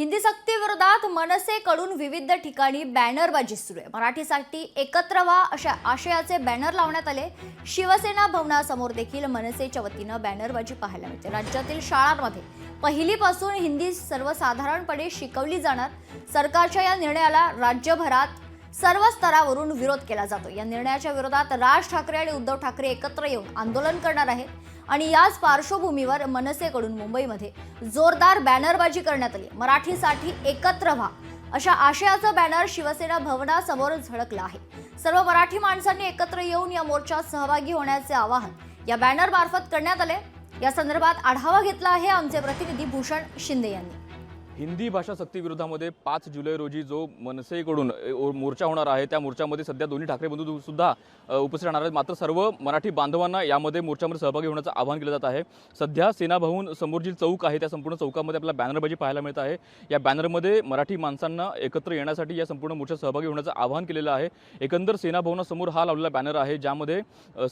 हिंदी सक्ती विरोधात मनसेकडून विविध ठिकाणी बॅनरबाजी सुरू आहे। मराठीसाठी एकत्र व्हा अशा आशयाचे बॅनर लावण्यात आले। शिवसेना भवनासमोर देखील मनसेच्या वतीनं बॅनरबाजी पाहायला मिळते। राज्यातील शाळांमध्ये पहिलीपासून हिंदी सर्वसाधारणपणे शिकवली जाणार। सरकारच्या या निर्णयाला राज्यभरात सर्व स्तरावरून विरोध केला जातो। या निर्णयाच्या विरोधात राज ठाकरे आणि उद्धव ठाकरे एकत्र येऊन आंदोलन करणार आहेत आणि याच पार्श्वभूमीवर मनसेकडून मुंबईमध्ये जोरदार बॅनरबाजी करण्यात आली। मराठीसाठी एकत्र व्हा अशा आशयाचं बॅनर शिवसेना भवनासमोर झळकलं आहे। सर्व मराठी माणसांनी एकत्र येऊन या मोर्चात सहभागी होण्याचे आवाहन या बॅनर मार्फत करण्यात आले। या संदर्भात आढावा घेतला आहे आमचे प्रतिनिधी भूषण शिंदे यांनी। हिंदी भाषा सक्ती विरोधामध्ये 5 जुलै रोजी जो मनसेकडून मोर्चा होणार आहे त्या मोर्चामध्ये सध्या दोन्ही ठाकरे बंधू सुद्धा उपस्थित राहणार आहेत। मात्र सर्व मराठी बांधवांना यामध्ये मोर्चामध्ये सहभागी होण्याचं आवाहन केलं जात आहे। सध्या सेना भवन समोर जी चौक आहे त्या संपूर्ण चौकामध्ये आपल्याला बॅनरबाजी पाहायला मिळत आहे। या बॅनरमध्ये मराठी माणसांना एकत्र येण्यासाठी या संपूर्ण मोर्चात सहभागी होण्याचं आवाहन केलेलं आहे। एकंदर सेना भवनासमोर हा लावलेला बॅनर आहे ज्यामध्ये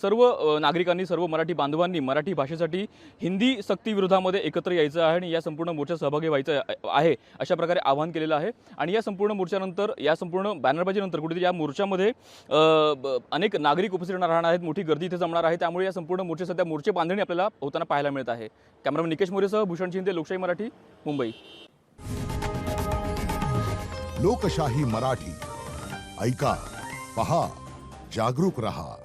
सर्व नागरिकांनी सर्व मराठी बांधवांनी मराठी भाषेसाठी हिंदी सक्ती विरोधामध्ये एकत्र यायचं आहे आणि या संपूर्ण मोर्चात सहभागी व्हायचं आहे अशा प्रकारे आवाहन केलेलं आहे। आणि या संपूर्ण मोर्चानंतर या संपूर्ण बॅनरबाजीनंतर कुठेतरी या मोर्चामध्ये अनेक नागरिक उपस्थित राहणार आहेत। मोठी गर्दी इथे जमणार आहे। त्यामुळे या संपूर्ण मोर्चे सध्या मोर्चे बांधणी आपल्याला होताना पाहायला मिळत आहे। कॅमेरामन निकेश मोरेसह भूषण शिंदे, लोकशाही मराठी, मुंबई। लोकशाही मराठी ऐका, पहा, जागरूक रहा।